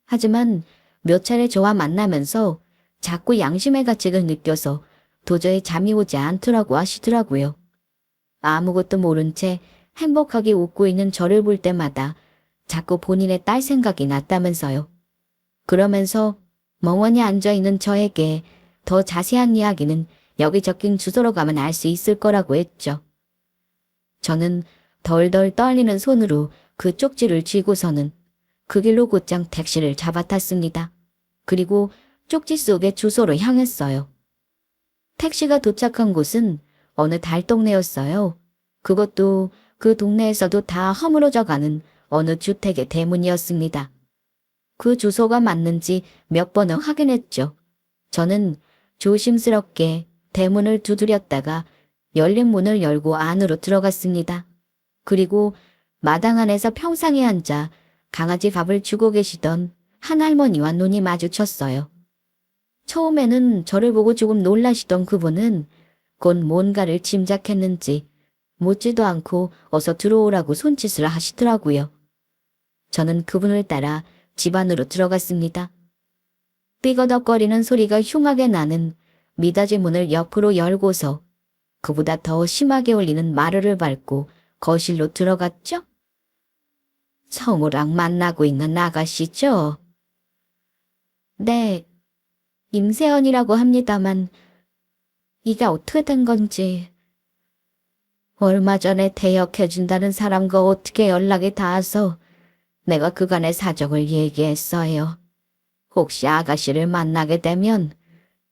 하지만 몇 차례 저와 만나면서 자꾸 양심의 가책을 느껴서 도저히 잠이 오지 않더라고 하시더라고요. 아무것도 모른 채 행복하게 웃고 있는 저를 볼 때마다 자꾸 본인의 딸 생각이 났다면서요. 그러면서 멍하니 앉아있는 저에게 더 자세한 이야기는 여기 적힌 주소로 가면 알 수 있을 거라고 했죠. 저는 덜덜 떨리는 손으로 그 쪽지를 쥐고서는 그 길로 곧장 택시를 잡아탔습니다. 그리고 쪽지 속의 주소로 향했어요. 택시가 도착한 곳은 어느 달동네였어요. 그것도 그 동네에서도 다 허물어져가는 어느 주택의 대문이었습니다. 그 주소가 맞는지 몇 번은 확인했죠. 저는 조심스럽게 대문을 두드렸다가 열린 문을 열고 안으로 들어갔습니다. 그리고 마당 안에서 평상에 앉아 강아지 밥을 주고 계시던 한 할머니와 눈이 마주쳤어요. 처음에는 저를 보고 조금 놀라시던 그분은 곧 뭔가를 짐작했는지 묻지도 않고 어서 들어오라고 손짓을 하시더라고요. 저는 그분을 따라 집 안으로 들어갔습니다. 삐거덕거리는 소리가 흉하게 나는 미닫이 문을 옆으로 열고서 그보다 더 심하게 울리는 마루를 밟고 거실로 들어갔죠? 성우랑 만나고 있는 아가씨죠? 네, 임세연이라고 합니다만 이게 어떻게 된 건지. 얼마 전에 대역해준다는 사람과 어떻게 연락이 닿아서 내가 그간의 사정을 얘기했어요. 혹시 아가씨를 만나게 되면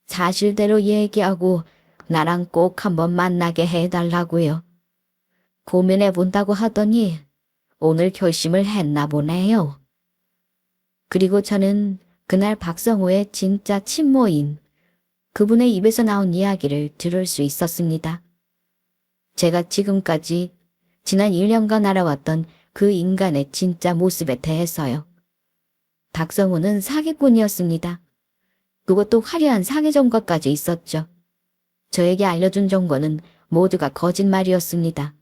사실대로 얘기하고 나랑 꼭 한번 만나게 해달라고요. 고민해 본다고 하더니 오늘 결심을 했나 보네요. 그리고 저는 그날 박성호의 진짜 친모인 그분의 입에서 나온 이야기를 들을 수 있었습니다. 제가 지금까지 지난 1년간 알아왔던 그 인간의 진짜 모습에 대해서요. 박성호는 사기꾼이었습니다. 그것도 화려한 사기 전과까지 있었죠. 저에게 알려준 정보는 모두가 거짓말이었습니다.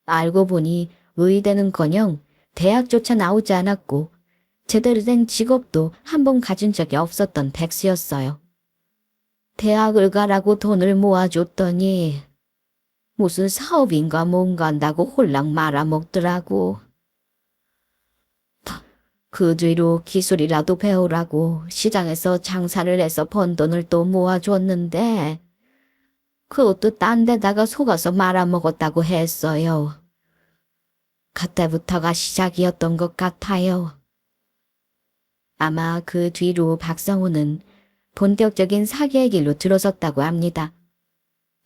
알고 보니 의대는커녕 대학조차 나오지 않았고 제대로 된 직업도 한 번 가진 적이 없었던 백수였어요. 대학을 가라고 돈을 모아줬더니 무슨 사업인가 뭔가 한다고 홀랑 말아먹더라고. 그 뒤로 기술이라도 배우라고 시장에서 장사를 해서 번 돈을 또 모아줬는데 그것도 딴 데다가 속아서 말아먹었다고 했어요. 그때부터가 시작이었던 것 같아요. 아마 그 뒤로 박성호는 본격적인 사기의 길로 들어섰다고 합니다.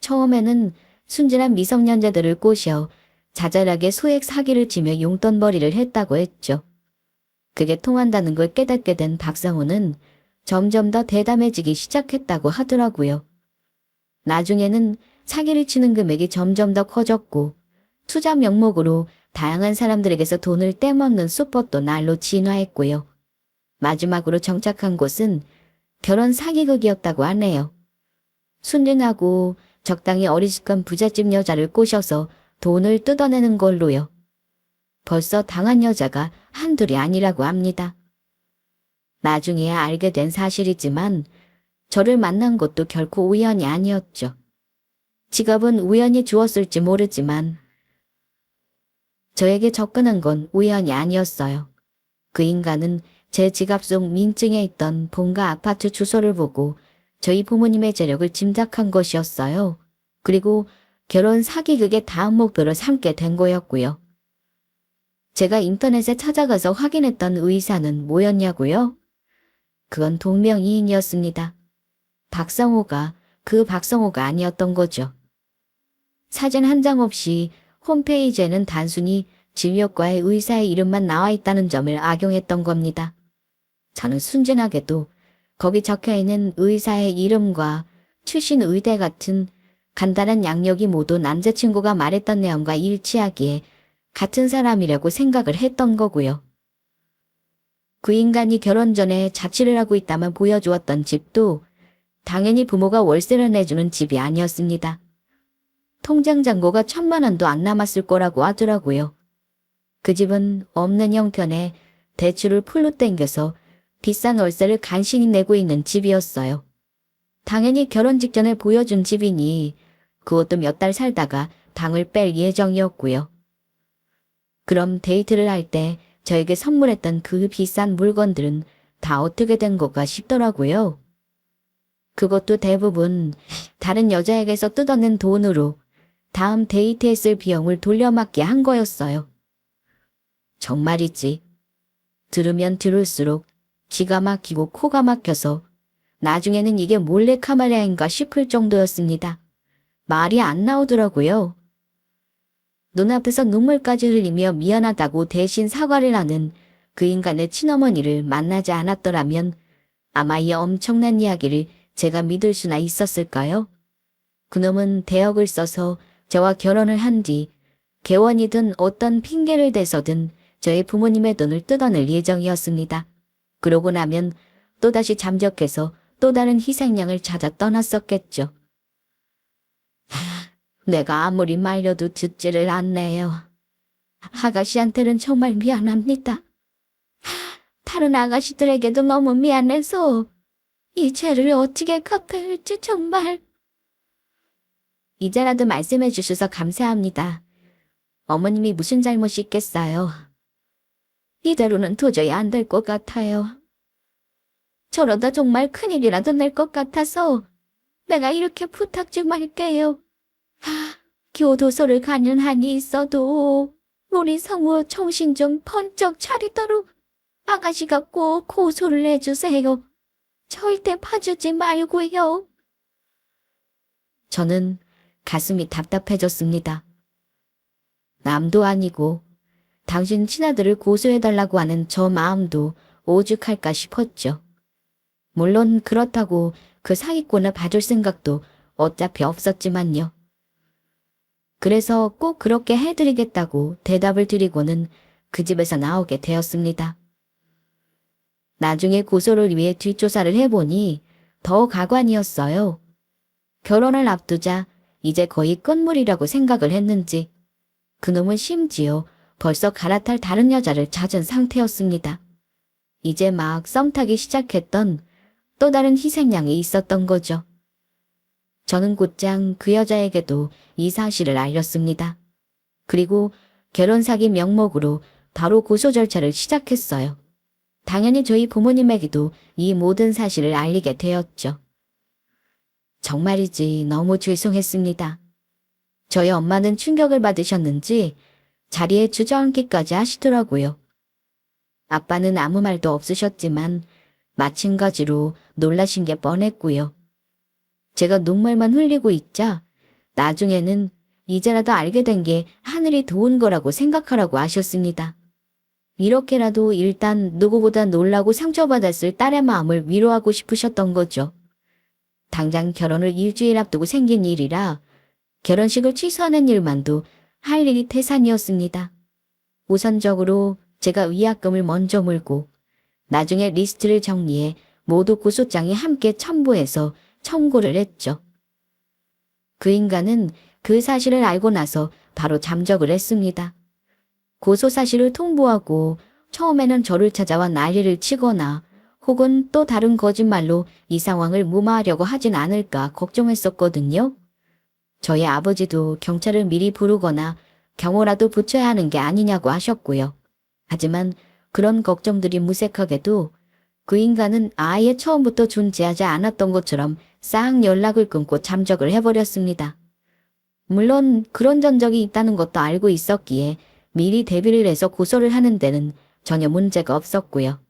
처음에는 순진한 미성년자들을 꼬셔 자잘하게 소액 사기를 치며 용돈벌이를 했다고 했죠. 그게 통한다는 걸 깨닫게 된 박성호는 점점 더 대담해지기 시작했다고 하더라고요. 나중에는 사기를 치는 금액이 점점 더 커졌고 투자 명목으로 다양한 사람들에게서 돈을 떼먹는 수법도 날로 진화했고요. 마지막으로 정착한 곳은 결혼 사기극이었다고 하네요. 순진하고 적당히 어리숙한 부잣집 여자를 꼬셔서 돈을 뜯어내는 걸로요. 벌써 당한 여자가 한둘이 아니라고 합니다. 나중에야 알게 된 사실이지만 저를 만난 것도 결코 우연이 아니었죠. 지갑은 우연히 주었을지 모르지만 저에게 접근한 건 우연이 아니었어요. 그 인간은 제 지갑 속 민증에 있던 본가 아파트 주소를 보고 저희 부모님의 재력을 짐작한 것이었어요. 그리고 결혼 사기극의 다음 목표를 삼게 된 거였고요. 제가 인터넷에 찾아가서 확인했던 의사는 뭐였냐고요? 그건 동명이인이었습니다. 박성호가 그 박성호가 아니었던 거죠. 사진 한 장 없이 홈페이지에는 단순히 진료과의 의사의 이름만 나와 있다는 점을 악용했던 겁니다. 저는 순진하게도 거기 적혀있는 의사의 이름과 출신 의대 같은 간단한 양력이 모두 남자친구가 말했던 내용과 일치하기에 같은 사람이라고 생각을 했던 거고요. 그 인간이 결혼 전에 자취를 하고 있다만 보여주었던 집도 당연히 부모가 월세를 내주는 집이 아니었습니다. 통장 잔고가 1,000만 원도 안 남았을 거라고 하더라고요. 그 집은 없는 형편에 대출을 풀로 땡겨서 비싼 월세를 간신히 내고 있는 집이었어요. 당연히 결혼 직전에 보여준 집이니 그것도 몇 달 살다가 방을 뺄 예정이었고요. 그럼 데이트를 할 때 저에게 선물했던 그 비싼 물건들은 다 어떻게 된 건가 싶더라고요. 그것도 대부분 다른 여자에게서 뜯어낸 돈으로 다음 데이트에 쓸 비용을 돌려막게 한 거였어요. 정말이지. 들으면 들을수록 기가 막히고 코가 막혀서 나중에는 이게 몰래카메라인가 싶을 정도였습니다. 말이 안 나오더라고요. 눈앞에서 눈물까지 흘리며 미안하다고 대신 사과를 하는 그 인간의 친어머니를 만나지 않았더라면 아마 이 엄청난 이야기를 제가 믿을 수나 있었을까요? 그놈은 대역을 써서 저와 결혼을 한 뒤 개원이든 어떤 핑계를 대서든 저희 부모님의 돈을 뜯어낼 예정이었습니다. 그러고 나면 또다시 잠적해서 또 다른 희생양을 찾아 떠났었겠죠. 내가 아무리 말려도 듣지를 않네요. 아가씨한테는 정말 미안합니다. 다른 아가씨들에게도 너무 미안해서 이 죄를 어떻게 갚아야 할지 정말. 이제라도 말씀해 주셔서 감사합니다. 어머님이 무슨 잘못이 있겠어요. 이대로는 도저히 안 될 것 같아요. 저러다 정말 큰일이라도 날 것 같아서 내가 이렇게 부탁 좀 할게요. 교도소를 가는 한이 있어도 우리 성우 정신 좀 번쩍 차리도록 아가씨가 꼭 고소를 해주세요. 절대 봐주지 말고요. 저는 가슴이 답답해졌습니다. 남도 아니고 당신 친아들을 고소해달라고 하는 저 마음도 오죽할까 싶었죠. 물론 그렇다고 그 사기꾼을 봐줄 생각도 어차피 없었지만요. 그래서 꼭 그렇게 해드리겠다고 대답을 드리고는 그 집에서 나오게 되었습니다. 나중에 고소를 위해 뒷조사를 해보니 더 가관이었어요. 결혼을 앞두자 이제 거의 끝물이라고 생각을 했는지 그놈은 심지어 벌써 갈아탈 다른 여자를 찾은 상태였습니다. 이제 막 썸 타기 시작했던 또 다른 희생양이 있었던 거죠. 저는 곧장 그 여자에게도 이 사실을 알렸습니다. 그리고 결혼 사기 명목으로 바로 고소 절차를 시작했어요. 당연히 저희 부모님에게도 이 모든 사실을 알리게 되었죠. 정말이지 너무 죄송했습니다. 저희 엄마는 충격을 받으셨는지 자리에 주저앉기까지 하시더라고요. 아빠는 아무 말도 없으셨지만 마찬가지로 놀라신 게 뻔했고요. 제가 눈물만 흘리고 있자 나중에는 이제라도 알게 된 게 하늘이 도운 거라고 생각하라고 하셨습니다. 이렇게라도 일단 누구보다 놀라고 상처받았을 딸의 마음을 위로하고 싶으셨던 거죠. 당장 결혼을 일주일 앞두고 생긴 일이라 결혼식을 취소하는 일만도 할 일이 태산이었습니다. 우선적으로 제가 위약금을 먼저 물고 나중에 리스트를 정리해 모두 고소장에 함께 첨부해서 청구를 했죠. 그 인간은 그 사실을 알고 나서 바로 잠적을 했습니다. 고소 사실을 통보하고 처음에는 저를 찾아와 난리를 치거나 혹은 또 다른 거짓말로 이 상황을 무마하려고 하진 않을까 걱정했었거든요. 저희 아버지도 경찰을 미리 부르거나 경호라도 붙여야 하는 게 아니냐고 하셨고요. 하지만 그런 걱정들이 무색하게도 그 인간은 아예 처음부터 존재하지 않았던 것처럼 싹 연락을 끊고 잠적을 해버렸습니다. 물론 그런 전적이 있다는 것도 알고 있었기에 미리 대비를 해서 고소를 하는 데는 전혀 문제가 없었고요.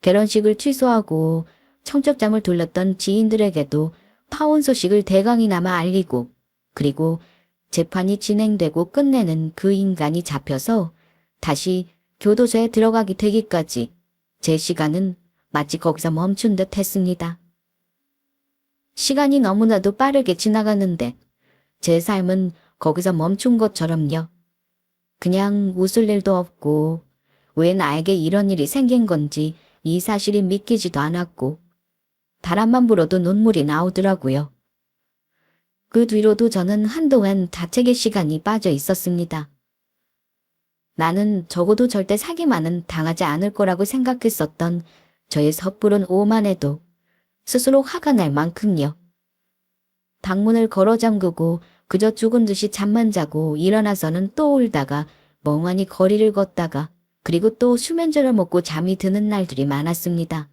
결혼식을 취소하고 청첩장을 돌렸던 지인들에게도 파혼 소식을 대강이나마 알리고 그리고 재판이 진행되고 끝내는 그 인간이 잡혀서 다시 교도소에 들어가게 되기까지 제 시간은 마치 거기서 멈춘 듯 했습니다. 시간이 너무나도 빠르게 지나가는데 제 삶은 거기서 멈춘 것처럼요. 그냥 웃을 일도 없고 왜 나에게 이런 일이 생긴 건지 이 사실이 믿기지도 않았고 바람만 불어도 눈물이 나오더라고요. 그 뒤로도 저는 한동안 자책의 시간이 빠져 있었습니다. 나는 적어도 절대 사기만은 당하지 않을 거라고 생각했었던 저의 섣부른 오만에도 스스로 화가 날 만큼요. 방문을 걸어 잠그고 그저 죽은 듯이 잠만 자고 일어나서는 또 울다가 멍하니 거리를 걷다가 그리고 또 수면제를 먹고 잠이 드는 날들이 많았습니다.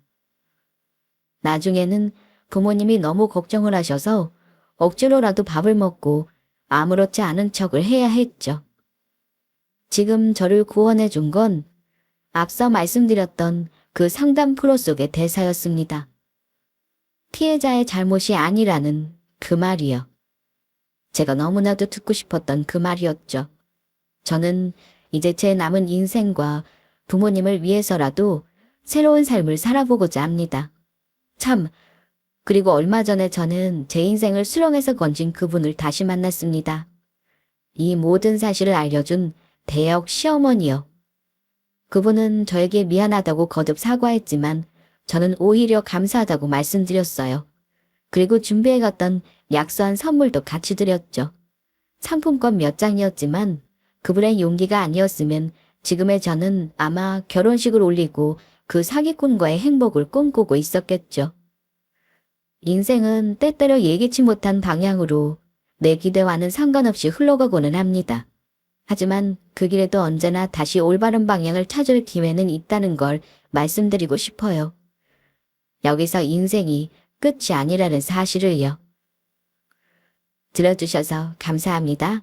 나중에는 부모님이 너무 걱정을 하셔서 억지로라도 밥을 먹고 아무렇지 않은 척을 해야 했죠. 지금 저를 구원해 준 건 앞서 말씀드렸던 그 상담 프로 속의 대사였습니다. 피해자의 잘못이 아니라는 그 말이요. 제가 너무나도 듣고 싶었던 그 말이었죠. 저는 이제 제 남은 인생과 부모님을 위해서라도 새로운 삶을 살아보고자 합니다. 참, 그리고 얼마 전에 저는 제 인생을 수렁에서 건진 그분을 다시 만났습니다. 이 모든 사실을 알려준 대역 시어머니요. 그분은 저에게 미안하다고 거듭 사과했지만 저는 오히려 감사하다고 말씀드렸어요. 그리고 준비해갔던 약소한 선물도 같이 드렸죠. 상품권 몇 장이었지만 그분의 용기가 아니었으면 지금의 저는 아마 결혼식을 올리고 그 사기꾼과의 행복을 꿈꾸고 있었겠죠. 인생은 때때로 예기치 못한 방향으로 내 기대와는 상관없이 흘러가고는 합니다. 하지만 그 길에도 언제나 다시 올바른 방향을 찾을 기회는 있다는 걸 말씀드리고 싶어요. 여기서 인생이 끝이 아니라는 사실을요. 들어주셔서 감사합니다.